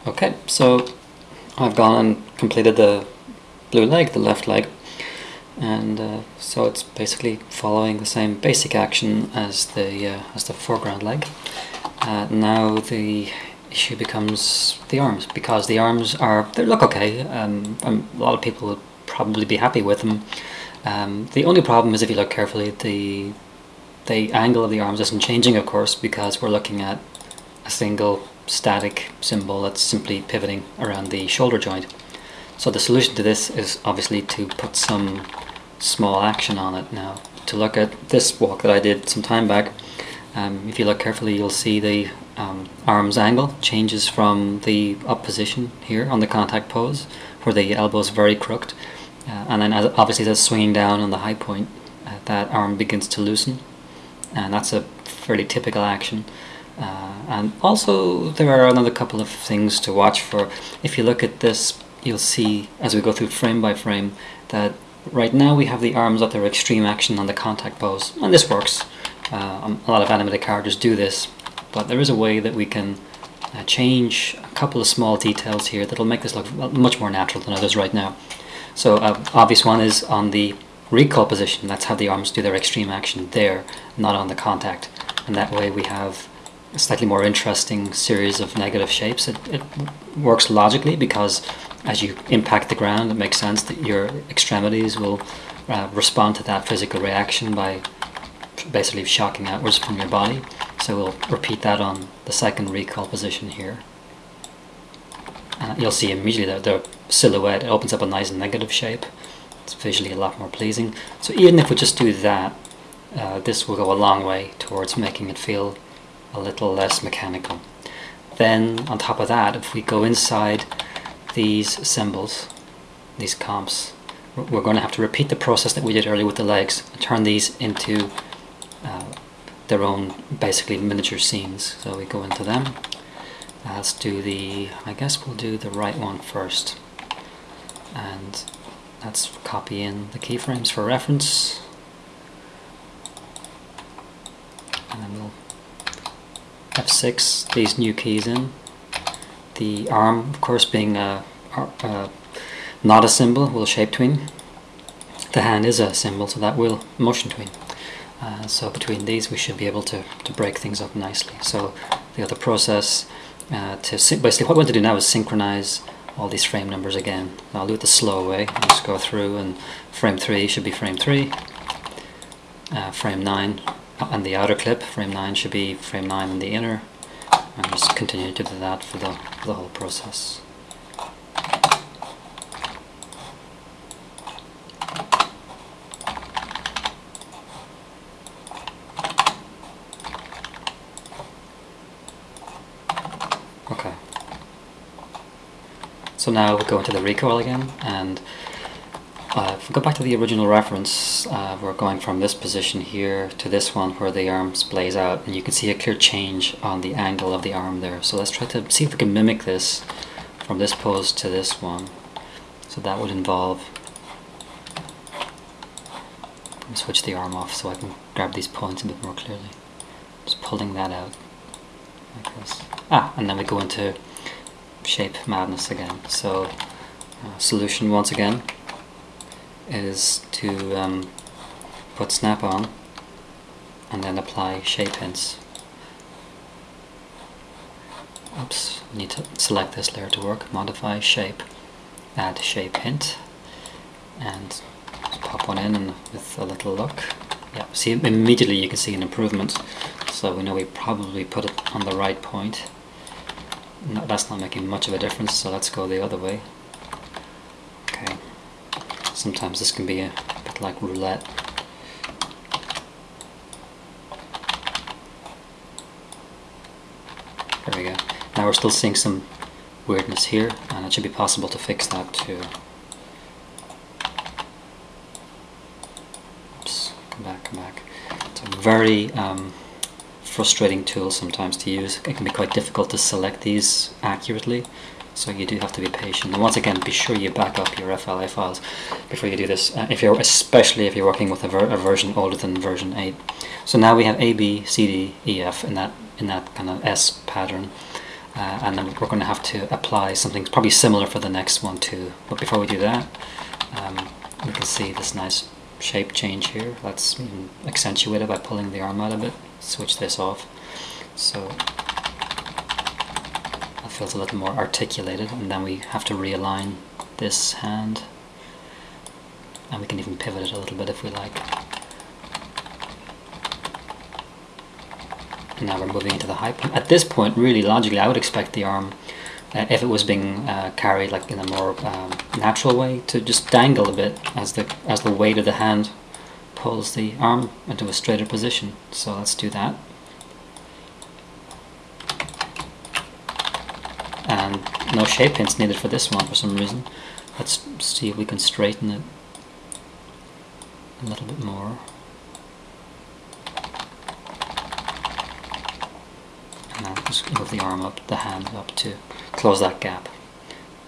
Okay, so I've gone and completed the blue leg, the left leg, and so it's basically following the same basic action as the foreground leg. Now the issue becomes the arms, because the arms they look okay. A lot of people will probably be happy with them. The only problem is, if you look carefully, the angle of the arms isn't changing, of course, because we're looking at a single static symbol that's simply pivoting around the shoulder joint. So the solution to this is obviously to put some small action on it. Now, to look at this walk that I did some time back, if you look carefully, you'll see the arm's angle changes from the up position here on the contact pose, where the elbow is very crooked, and then obviously as swinging down on the high point, that arm begins to loosen, and that's a fairly typical action. And also there are another couple of things to watch for. If you look at this, you'll see as we go through frame by frame that right now we have the arms at their extreme action on the contact pose, and this works. A lot of animated characters do this, but there is a way that we can change a couple of small details here that'll make this look much more natural than others right now. So obvious one is on the recall position. That's how the arms do their extreme action there, not on the contact, and that way we have a slightly more interesting series of negative shapes. It works logically, because as you impact the ground, it makes sense that your extremities will respond to that physical reaction by basically shocking outwards from your body. So we'll repeat that on the second recall position here. You'll see immediately that the silhouette opens up a nice negative shape. It's visually a lot more pleasing. So even if we just do that, this will go a long way towards making it feel a little less mechanical. Then on top of that, if we go inside these symbols, these comps, we're going to have to repeat the process that we did earlier with the legs and turn these into their own basically miniature scenes. So we go into them. Let's do I guess we'll do the right one first, and let's copy in the keyframes for reference, and then we'll F6 these new keys in. The arm, of course, being not a symbol, will shape tween. The hand is a symbol, so that will motion tween. So between these we should be able to break things up nicely. So the other process, basically what we want to do now is synchronize all these frame numbers again. I'll do it the slow way. I'll just go through, and frame 3 should be frame 3, frame 9 and the outer clip, frame 9 should be frame 9 and the inner, and just continue to do that for the whole process. Okay. So now we'll go into the recoil again, and if we go back to the original reference, we're going from this position here to this one where the arm splays out, and you can see a clear change on the angle of the arm there. So let's try to see if we can mimic this from this pose to this one. So that would involve, let me switch the arm off so I can grab these points a bit more clearly. Just pulling that out like this. And then we go into shape madness again. So solution once again is to put snap on and then apply shape hints. Oops, I need to select this layer to work. Modify shape, add shape hint, and just pop one in and with a little look. Yeah, see, immediately you can see an improvement. So we know we probably put it on the right point. No, that's not making much of a difference, so let's go the other way. Okay. Sometimes this can be a bit like roulette. There we go. Now we're still seeing some weirdness here, and it should be possible to fix that too. Oops, come back. It's a very frustrating tool sometimes to use. It can be quite difficult to select these accurately, so you do have to be patient. And once again, be sure you back up your FLA files before you do this, especially if you're working with a version older than version 8. So now we have A, B, C, D, E, F in that kind of S pattern. and then we're going to have to apply something probably similar for the next one too. But before we do that, we can see this nice shape change here. That's even accentuated by pulling the arm out of it. Switch this off, so it feels a little more articulated, and then we have to realign this hand, and we can even pivot it a little bit if we like. And now we're moving into the high point. At this point, really logically, I would expect the arm, if it was being carried like in a more natural way, to just dangle a bit as the weight of the hand pulls the arm into a straighter position. So let's do that. And no shape hints needed for this one for some reason. Let's see if we can straighten it a little bit more. And now just move the arm up, the hand up to close that gap.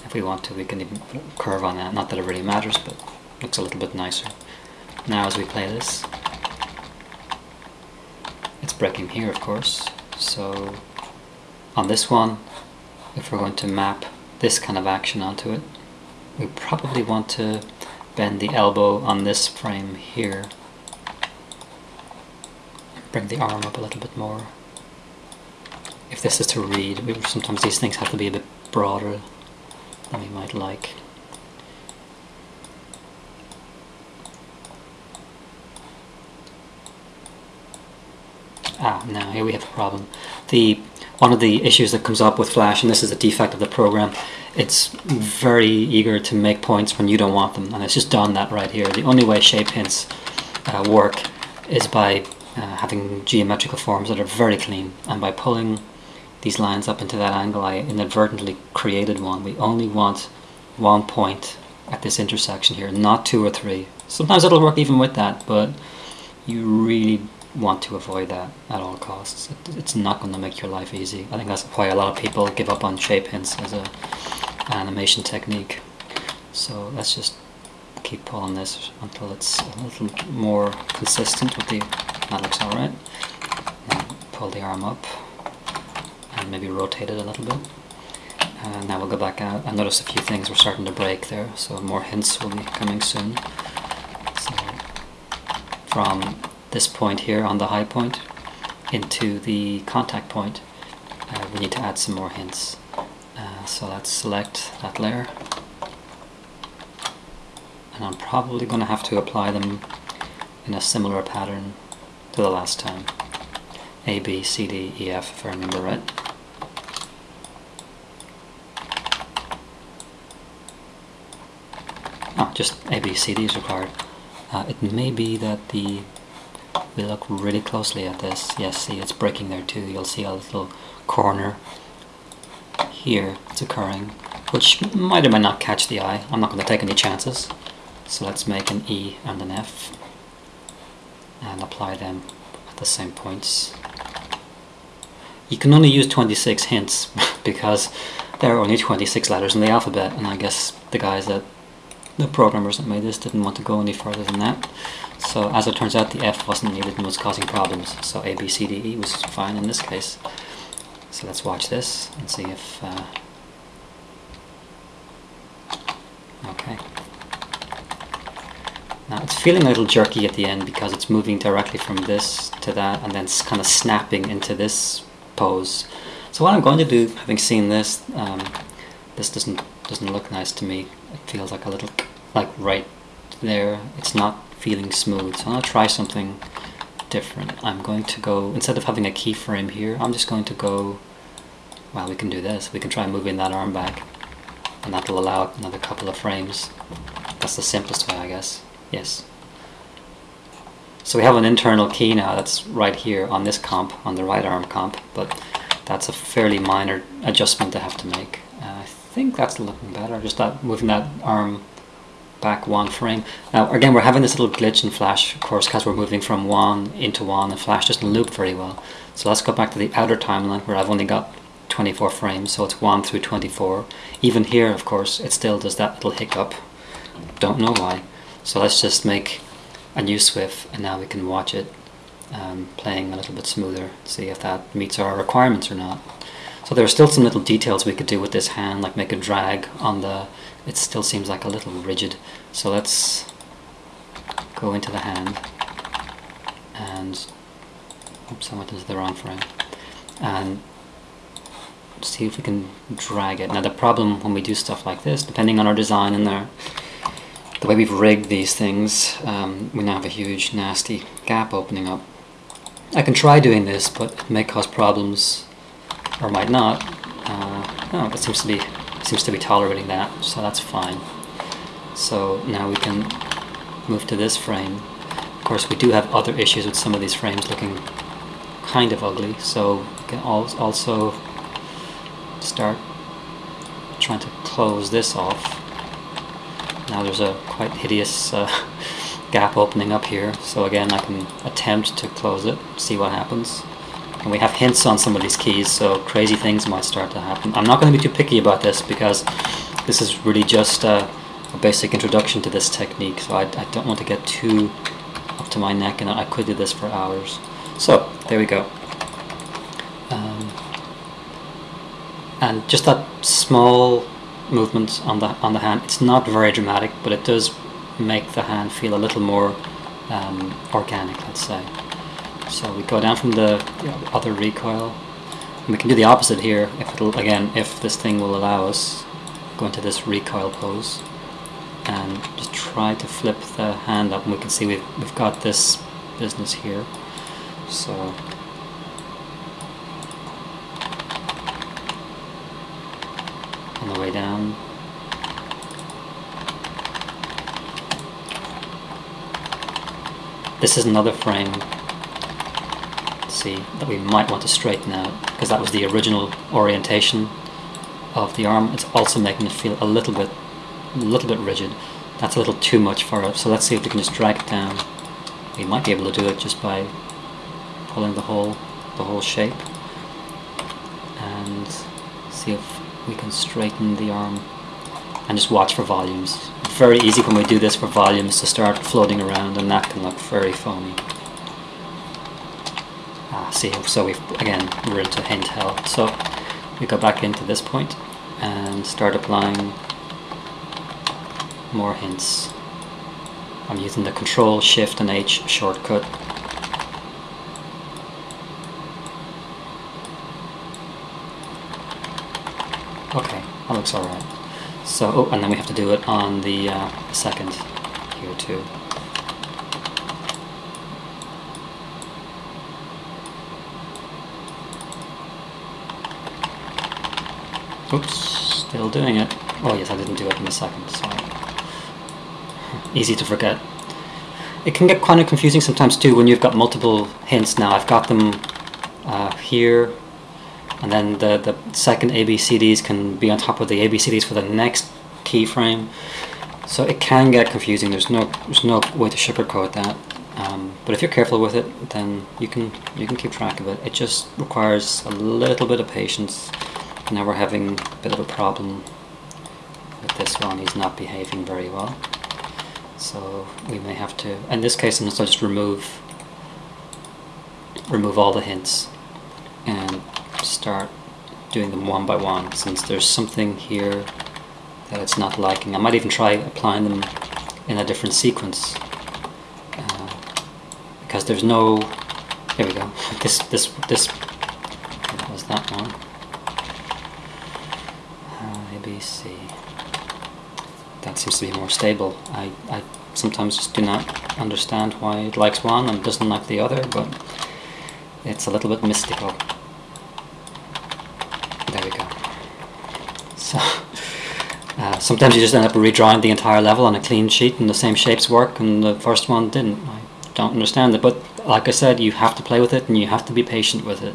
If we want to, we can even put a curve on that. Not that it really matters, but it looks a little bit nicer. Now as we play this, it's breaking here, of course. So on this one, if we're going to map this kind of action onto it, we probably want to bend the elbow on this frame here. Bring the arm up a little bit more. If this is to read, sometimes these things have to be a bit broader than we might like. Now here we have a problem. One of the issues that comes up with Flash, and this is a defect of the program, it's very eager to make points when you don't want them, and it's just done that right here. The only way shape hints work is by having geometrical forms that are very clean, and by pulling these lines up into that angle, I inadvertently created one. We only want one point at this intersection here, not two or three. Sometimes it'll work even with that, but you really want to avoid that at all costs. It's not going to make your life easy. I think that's why a lot of people give up on shape hints as an animation technique. So let's just keep pulling this until it's a little more consistent with the... That looks alright. Pull the arm up and maybe rotate it a little bit. And now we'll go back out. I noticed a few things were starting to break there, so more hints will be coming soon. So from this point here on the high point into the contact point, we need to add some more hints. So let's select that layer, and I'm probably going to have to apply them in a similar pattern to the last time. A, B, C, D, E, F, if I remember right. Oh, just A, B, C, D is required. It may be that we look really closely at this. Yes, see, it's breaking there too. You'll see a little corner here it's occurring, which might or might not catch the eye. I'm not going to take any chances. So let's make an E and an F and apply them at the same points. You can only use 26 hints because there are only 26 letters in the alphabet, and I guess the programmers that made this didn't want to go any further than that. So as it turns out, the F wasn't needed and was causing problems. So A, B, C, D, E was fine in this case. So let's watch this and see if... okay. Now it's feeling a little jerky at the end because it's moving directly from this to that and then it's kind of snapping into this pose. So what I'm going to do, having seen this, this doesn't look nice to me. It feels like a little, like right there. It's not feeling smooth. So I'm going to try something different. I'm going to go, instead of having a keyframe here, I'm just going to go, well, we can do this. We can try moving that arm back, and that will allow another couple of frames. That's the simplest way, I guess. Yes. So we have an internal key now that's right here on this comp, on the right arm comp, but that's a fairly minor adjustment to have to make. I think that's looking better, just that moving that arm back one frame. Now again, we're having this little glitch in Flash, of course, because we're moving from one into one, and Flash doesn't loop very well. So let's go back to the outer timeline where I've only got 24 frames, so it's 1 through 24. Even here, of course, it still does that little hiccup. Don't know why. So let's just make a new SWIF, and now we can watch it playing a little bit smoother, see if that meets our requirements or not. So So there are still some little details we could do with this hand, like make a drag on the, it still seems like a little rigid. So let's go into the hand and, oops, I went into the wrong frame, and see if we can drag it. Now the problem when we do stuff like this, depending on our design and the way we've rigged these things, we now have a huge nasty gap opening up. I can try doing this, but it may cause problems, or might not. No, it seems to be tolerating that, so that's fine. So now we can move to this frame. Of course, we do have other issues with some of these frames looking kind of ugly, so we can also start trying to close this off. Now there's a quite hideous gap opening up here, so again I can attempt to close it, see what happens. And we have hints on some of these keys, so crazy things might start to happen. I'm not going to be too picky about this because this is really just a basic introduction to this technique, so I don't want to get too up to my neck, and I could do this for hours. So there we go. And just that small movement on the hand, it's not very dramatic, but it does make the hand feel a little more organic, let's say. So we go down from the other recoil, and we can do the opposite here if this thing will allow us. Go into this recoil pose and just try to flip the hand up, and we can see we've got this business here. So on the way down, this is another frame, see, that we might want to straighten out, because that was the original orientation of the arm. It's also making it feel a little bit rigid. That's a little too much for us, so let's see if we can just drag it down. We might be able to do it just by pulling the whole shape, and see if we can straighten the arm, and just watch for volumes. Very easy when we do this for volumes to start floating around, and that can look very foamy. See, so we're into hint hell. So we go back into this point and start applying more hints. I'm using the Control, Shift and H shortcut. Okay, that looks alright. So, and then we have to do it on the second here too. Oops, still doing it. Oh yes, I didn't do it in the second, sorry. Easy to forget. It can get kind of confusing sometimes too when you've got multiple hints. Now I've got them here, and then the second ABCDs can be on top of the ABCDs for the next keyframe. So it can get confusing. There's no way to sugarcoat that. But if you're careful with it, then you can keep track of it. It just requires a little bit of patience. Now we're having a bit of a problem with this one. He's not behaving very well. So we may have to, in this case, I'm going to just remove all the hints and start doing them one by one, since there's something here that it's not liking. I might even try applying them in a different sequence, because there's no, here we go, this what was that one? ABC. That seems to be more stable. I sometimes just do not understand why it likes one and doesn't like the other, but it's a little bit mystical. There we go. So sometimes you just end up redrawing the entire level on a clean sheet and the same shapes work and the first one didn't. I don't understand it, but like I said, you have to play with it and you have to be patient with it.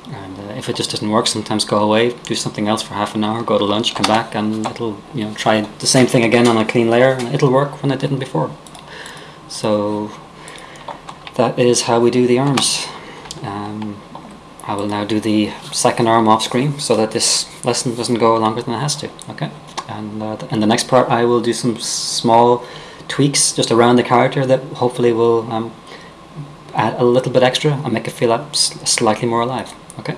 And if it just doesn't work, sometimes go away, do something else for half an hour, go to lunch, come back, and it'll, try the same thing again on a clean layer, and it'll work when it didn't before. So that is how we do the arms. I will now do the second arm off screen so that this lesson doesn't go longer than it has to. Okay, and in the next part I will do some small tweaks just around the character that hopefully will add a little bit extra and make it feel slightly more alive. Okay.